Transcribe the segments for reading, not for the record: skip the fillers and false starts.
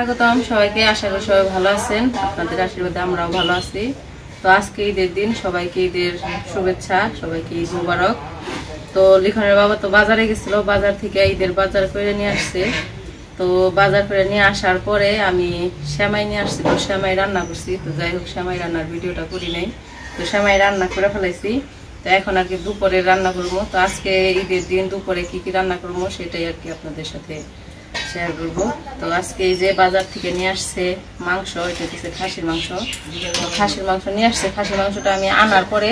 স্বাগতম সবাইকে। আশা করি সবাই ভালো আছেন, আপনাদের আশীর্বাদে আমরাও ভালো আছি। তো আজকে ঈদের দিন, সবাইকে ঈদের শুভেচ্ছা, সবাইকে ঈদ মুবারক। তো লিখনের বাবা তো বাজারে গেছিল, বাজার থেকে ঈদের বাজার করে নিয়ে আসছে। তো বাজার করে নিয়ে আসার পরে আমি সেমাই নিয়ে আসছি, তো সেমাই রান্না করছি। তো যাই হোক, সেমাই রান্নার ভিডিওটা করি নাই, তো সেমাই রান্না করে ফেলাইছি। তো এখন আর কি দুপুরে রান্না করবো। তো আজকে ঈদের দিন দুপুরে কি কি রান্না করবো সেটাই আর কি আপনাদের সাথে শেয়ার করবো। তো আজকে এই যে বাজার থেকে নিয়ে আসছে মাংস, এটা হচ্ছে খাসির মাংস। খাসির মাংস নিয়ে আসছে। খাসির মাংসটা আমি আনার পরে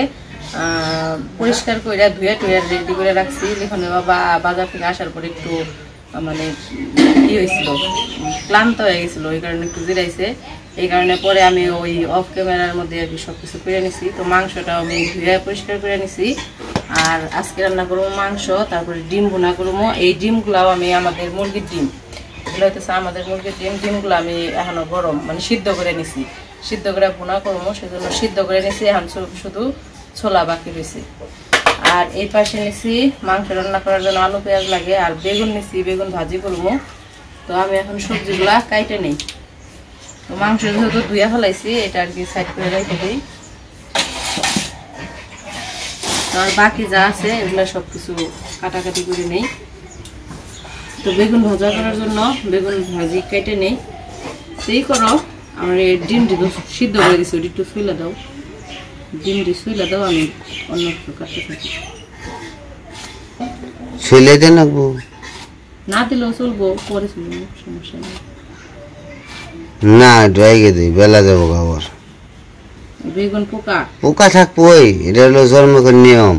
পরিষ্কার করে ধুয়ে টুয়ে রেডি করে রাখছি। লিখনের বাবা বাজার থেকে আসার পরে একটু মানে কি হয়েছিল, ক্লান্ত হয়ে গেছিলো, ওই কারণে একটু জিরাইছে। এই কারণে পরে আমি ওই অফ ক্যামেরার মধ্যে আর কি সব কিছু করে নিছি। তো মাংসটাও আমি ধুয়ে পরিষ্কার করে নিছি। আর আজকে রান্না করবো মাংস, তারপরে ডিম ভুনা করবো। এই ডিমগুলাও আমি আমাদের মুরগির ডিম, এগুলো হচ্ছে আমাদের মুরগির ডিম। ডিমগুলো আমি এখনো গরম মানে সিদ্ধ করে নিছি, সিদ্ধ করে ভুনা করবো, সেজন্য সিদ্ধ করে নিছি। এখন শুধু ছোলা বাকি রয়েছে। আর এই পাশে নিছি মাংস রান্না করার জন্য আলু পেঁয়াজ লাগে, আর বেগুন নিছি, বেগুন ভাজি করবো। তো আমি এখন সবজিগুলা কাইটে নেই। তো মাংস যেহেতু ধুয়ে ফেলাইছি, এটা আর কি সাইড করে রেখে দিই। আর বাকি যা আছে এগুলো সব কিছু কাটাকাটি করে নেই। তো বেগুন ভাজা করার জন্য বেগুন ভাজি কেটে নেই। সেই করো, আমার এই ডিমটি তো সিদ্ধ করে দিচ্ছি, ওটি একটু শুইলে দাও, ডিমটি শুইলে দাও, আমি অন্য কিছু কাটতে থাকি। শুইলে দেন না দিলেও চলবো, পরে চলবো, সমস্যা নেই। না ড্রাইগে দিই, বেলা যাবো আবার। বেগুন পোকা পোকা থাকবোই, এটা হলো জন্মগত নিয়ম।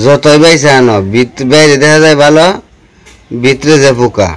যতই বাইছে আনো, বাইরে দেখা যায় ভালো, ভিতরে যে পোকা।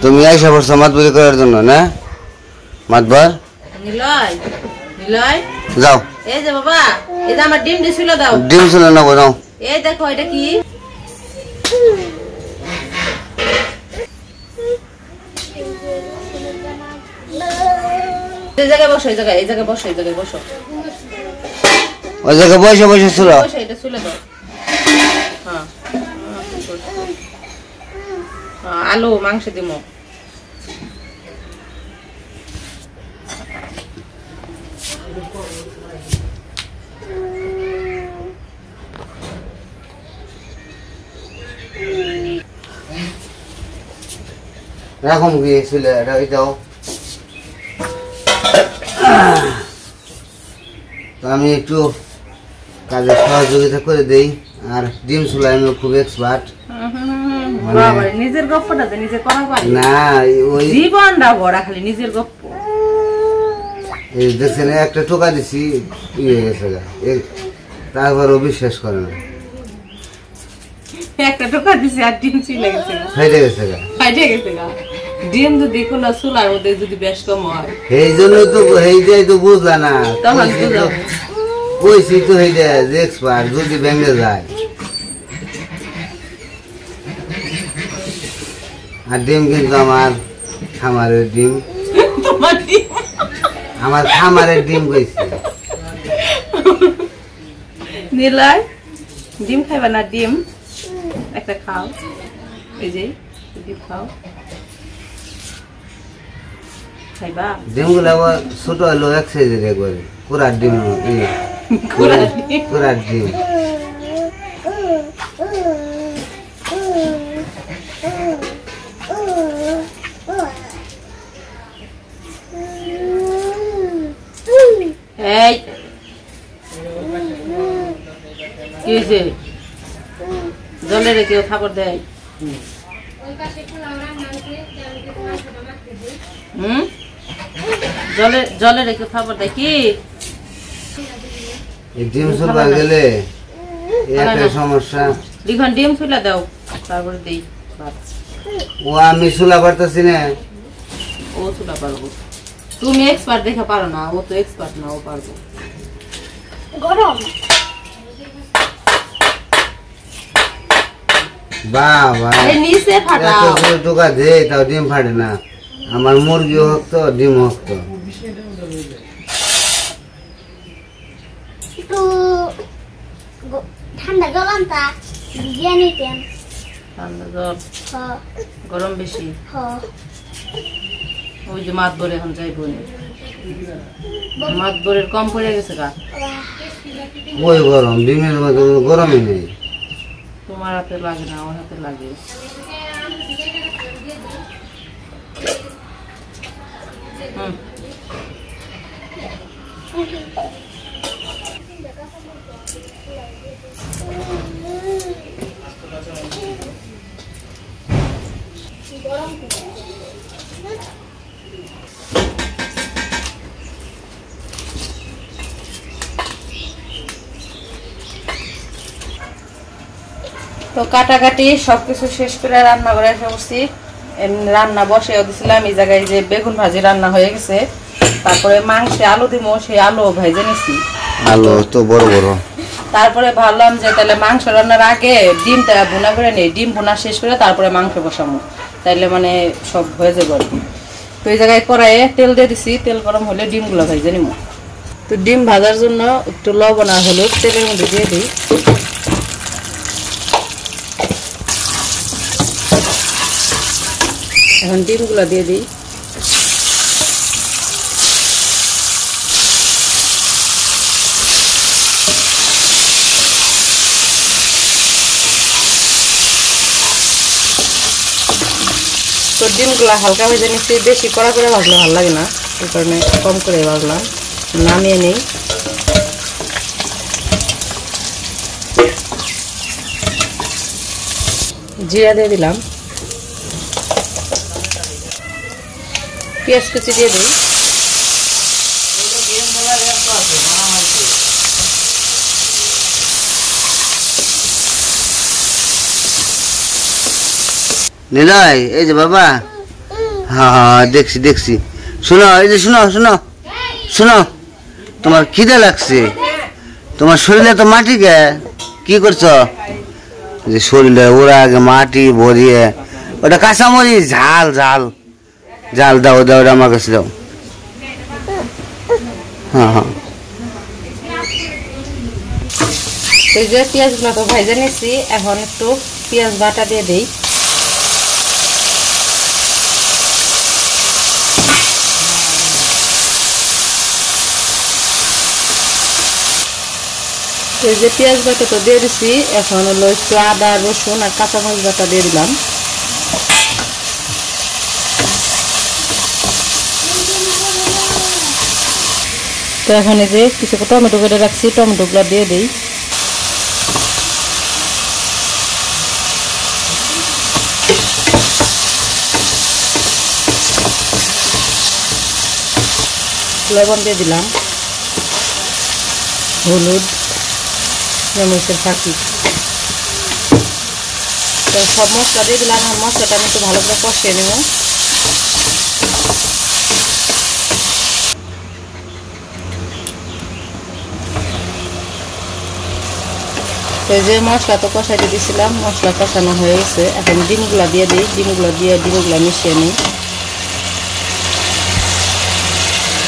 তুমি আইসা পড়ছো মাতবরি করার জন্য না? মাতবার যাও, এই যে বাবা, এই যে আমার ডিম ছিল দাও, ডিম ছিল না গো, যাও। এই দেখো এটা কি, এই জায়গায় বসো, এই জায়গায়, এই জায়গায় বসো, এই জায়গায় বসো, ওই জায়গায় বসে বসে ছিল, এটা ছিল দাও। হ্যাঁ, আলু মাংস দিমো। এরকম গিয়েছিল, এটা দাও। তো আমি একটু কাজে সহযোগিতা করে দেই। আর ডিম চুলাই আমি খুব এক্সপার্ট। নিজের গপ্পটা নিজে করা পারি না, ওই জীবনটা ভরা খালি নিজের গপ্প। এই দেখছেন একটা টোকা দিছি, ইয়ে গেছে, তারপরও বিশ্বাস করে না। একটা টোকা দিছি আর ডিম চুলে গেছে, ফাইটে গেছে, ফাইটে গেছে। ডিম যদি কোনো চুলার মধ্যে যদি বেশ কম হয়, এই জন্যই তো এইটাই তো বুঝলা না, তখন কইছি তো এইটা যে এক্সপার্ট যদি ভেঙে যায়। আর ডিম কিন্তু আমার খামারের ডিম, আমার খামারের ডিম কইছি। নিলয় ডিম খাইবা না? ডিম একটা খাও, এই যে ডিম খাও, খাইবা? ডিমগুলো ছোট হলো এক সাইজের, একবারে কুড়ার ডিম, কুড়ার ডিম। এই কি হয়েছে জলে রেখে খাবার দেয় জলে জলে রেখে খাবার দেয় কি ডিম চুলা গেলে একটা সমস্যা লিখন ডিম চুলা দাও তারপরে দেই ও আমি চুলা পারতেছি না ও চুলা পারবো তুমি এক্সপার্ট দেখে পারো না ও তো এক্সপার্ট না ও পারবো গরম বাবা নিচে ফাটাও টোকা দে তাও ডিম ফাটে না আমার মুরগি হোক তো ডিম হোক তো একটু ঠান্ডা জল আনতা ভিজিয়ে নিতেন ঠান্ডা জল গরম বেশি হ ওই যে মাত বলে এখন যাইবো মাত বলের কম পড়ে গেছে গা ওই গরম ডিমের মতো গরমই নেই তোমার হাতে লাগে না আমার হাতে লাগে তো কাটাকাটি সবকিছু শেষ করে রান্না করে এসে বসছি রান্না বসে দিছিলাম এই জায়গায় যে বেগুন ভাজি রান্না হয়ে গেছে তারপরে মাংসে আলু দিমো সেই আলু ভেজে নিছি আলু তো বড় বড় তারপরে ভাবলাম যে তাহলে মাংস রান্নার আগে ডিমটা ভুনা করে নেই ডিম ভুনা শেষ করে তারপরে মাংস বসাবো তাইলে মানে সব হয়ে যাবে আর কি তো এই জায়গায় কড়াইয়ে তেল দিয়ে দিছি তেল গরম হলে ডিমগুলো ভেজে নিব তো ডিম ভাজার জন্য একটু লবণ আর হলুদ তেলের মধ্যে দিয়ে দিই এখন ডিমগুলো দিয়ে দিই তো ডিমগুলো হালকা ভেজে নিচ্ছি বেশি কড়া করে ভাজলে ভালো লাগে না এই কারণে কম করে ভাজলাম নামিয়ে নিই জিরা দিয়ে দিলাম পেঁয়াজ কুচি দিয়ে দিই নিলয় এই যে বাবা হ্যাঁ হ্যাঁ দেখছি দেখছি শোনো এই যে শোনো শোনো শোনো তোমার খিদে লাগছে তোমার শরীরে তো মাটি গে কি করছো যে শরীরে ওরা আগে মাটি ভরিয়ে ওটা কাঁচামরি ঝাল ঝাল জাল দাও দাও ওটা আমার কাছে দাও হ্যাঁ হ্যাঁ এই যে পেঁয়াজগুলো তো ভেজে নিচ্ছি এখন একটু পেঁয়াজ বাটা দিয়ে দিই এই যে পেঁয়াজ বাটা তো দিয়ে দিচ্ছি এখন হলো একটু আদা রসুন আর কাঁচামরিচ বাটা দিয়ে দিলাম তো এখন এই যে কিছু টমেটো কেটে রাখছি টমেটোগুলো দিয়ে দিই লবণ দিয়ে দিলাম হলুদ মরিচের ফাঁকি তো সব মশলা দিয়ে দিলাম আর মশলাটা আমি একটু ভালো করে কষিয়ে নেব এই যে মশলা তো কষাইতে দিয়েছিলাম মশলা কষানো হয়ে গেছে এখন ডিমগুলো দিয়ে দিই ডিমগুলো মিশিয়ে নিই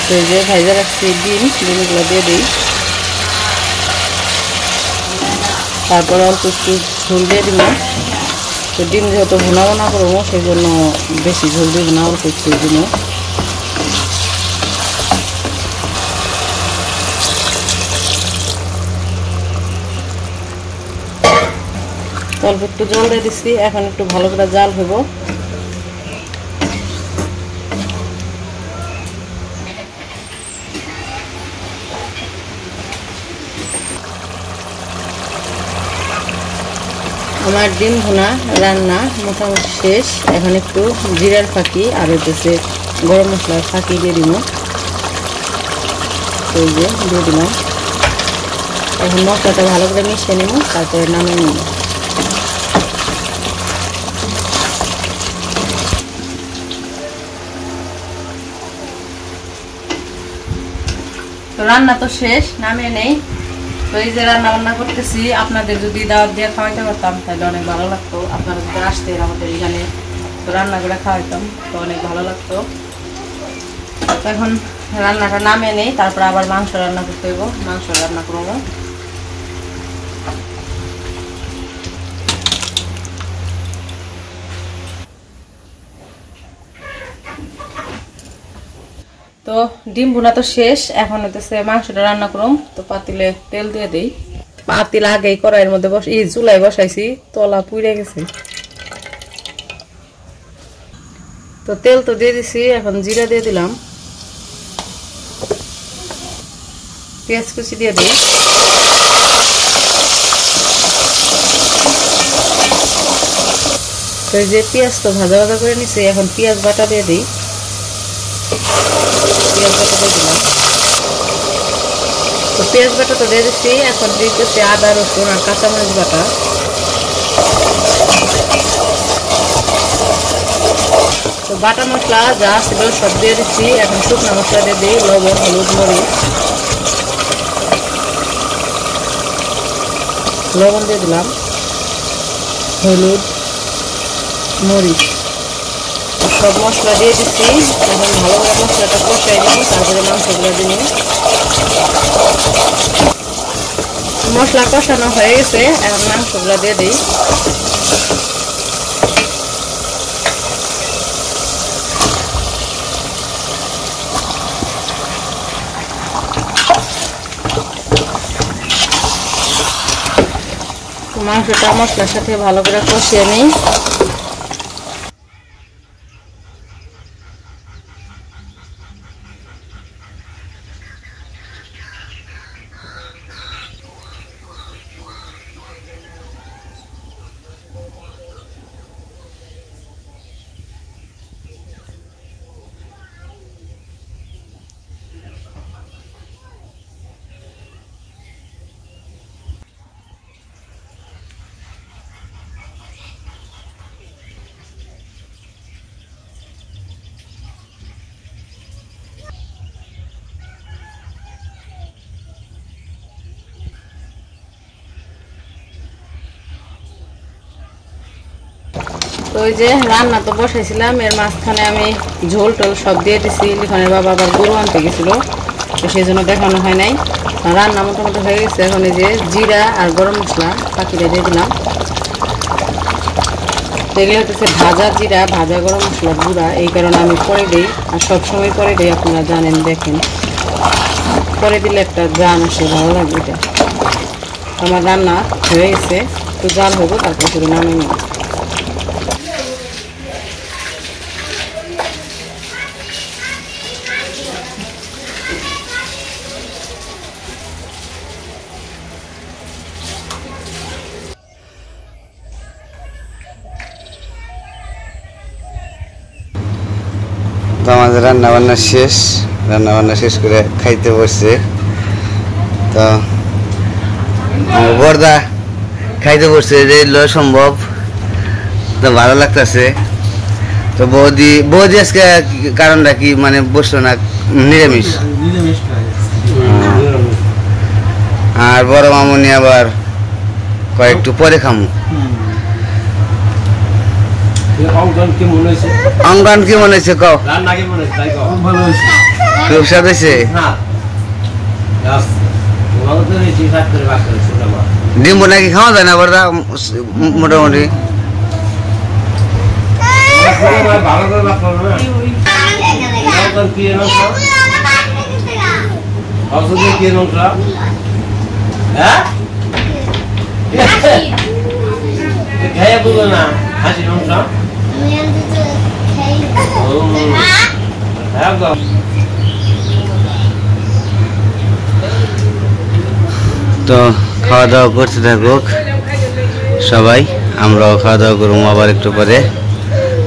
তো এই যে ভাজা রাখছি ডিমগুলো দিয়ে দিই তারপরে অল্প একটু ঝোল দিয়ে দিব তো ডিম যেহেতু ভুনা ভুনা করবো সেই জন্য বেশি ঝোল দিব না অল্প একটু দিব অল্প একটু জল দিয়ে দিচ্ছি এখন একটু ভালো করে জাল হইব আমার ডিম ভুনা রান্না মোটামুটি শেষ। এখন একটু জিরার ফাঁকি আর হচ্ছে গরম মশলার ফাঁকি দিয়ে দিব। এই যে দিয়ে দিলাম। এখন মশলাটা ভালো করে মিশিয়ে নেব, তারপরে নামিয়ে নেব। তো রান্না তো শেষ, নামিয়ে নেই। তো এই যে রান্না বান্না করতেছি, আপনাদের যদি দাওয়াত দিয়ে খাওয়াইতে পারতাম তাহলে অনেক ভালো লাগতো। আপনারা যদি আসতেন আমাদের এখানে, তো রান্না করে খাওয়াইতাম, তো অনেক ভালো লাগতো। তো এখন রান্নাটা নামিয়ে নেই, তারপর আবার মাংস রান্না করতে হইব। মাংস রান্না করবো। তো ডিম ভুনা তো শেষ, এখন হইতেছে মাংসটা রান্না করুম। তো পাতিলে তেল দিয়ে দিই। পাতিল আগেই কড়াইয়ের মধ্যে চুলায় বসাইছি, তলা পুড়ে গেছে। তো তেল তো দিয়ে দিছি, এখন জিরা দিয়ে দিলাম, পেঁয়াজ কুচি দিয়ে দিই। তো এই যে পেঁয়াজ তো ভাজা ভাজা করে নিছি, এখন পেঁয়াজ বাটা দিয়ে দিই। পেঁয়াজ বাটা দিয়ে দিলাম। তো পেঁয়াজ বাটা তো দিয়ে দিচ্ছি, এখন দিতেছি আদা রসুন আর কাঁচামরিচ বাটা। তো বাটা মশলা যা ছিল সব দিয়ে দিচ্ছি। এখন শুকনো মশলা দিয়ে দিই, লবণ, হলুদ, মরিচ। লবণ দিয়ে দিলাম, হলুদ, মরিচ, সব মশলা দিয়ে দিচ্ছি। এখন ভালো করে মশলাটা কষাই নিই, তারপরে মাংসগুলো দিই। মশলা কষানো হয়ে গেছে, এখন মাংসগুলো দিয়ে দিই। মাংসটা মশলার সাথে ভালো করে কষিয়ে নিই। তো ওই যে রান্না তো বসাইছিলাম, এর মাঝখানে আমি ঝোল টোল সব দিয়ে দিছি। লিখনের বাবা আবার গরু আনতে গেছিল, তো সেই জন্য দেখানো হয় নাই। রান্না মোটামুটি হয়ে গেছে। এখন এই যে জিরা আর গরম মশলা পাখিটা দিয়ে দিলাম। তো এগুলো হচ্ছে ভাজা জিরা, ভাজা গরম মশলা গুঁড়া, এই কারণে আমি পরে দিই। আর সবসময় পরে দিই, আপনারা জানেন, দেখেন পরে দিলে একটা গ্রাম আসে, ভালো লাগবে। এটা আমার রান্না হয়ে গেছে, তো জাল হবো, তারপর শুধু নামিয়ে নেব। তো আমাদের রান্নাবান্না শেষ করে খাইতে বসছে। তো আমার বর্দা খাইতে বসছে, যে সম্ভব, তো ভালো লাগতেছে। তো বৌদি আজকে কারণটা কি, মানে বসলো না, নিরামিষ। আর বড় মামুনি আবার কয়েকটু পরে খামু। অঙ্কন কি মনে হয়েছে? কও, খুব স্বাদ হয়েছে। ডিম নাকি খাওয়া যায় না বড়দা? মোটামুটি তো খাওয়া দাওয়া করতে থাকুক সবাই। আমরাও খাওয়া দাওয়া করবো আবার একটু পরে।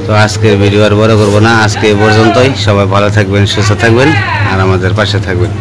তো আজকের ভিডিও আর বড় করবো না, আজকে এই পর্যন্তই। সবাই ভালো থাকবেন, সুস্থ থাকবেন আর আমাদের পাশে থাকবেন।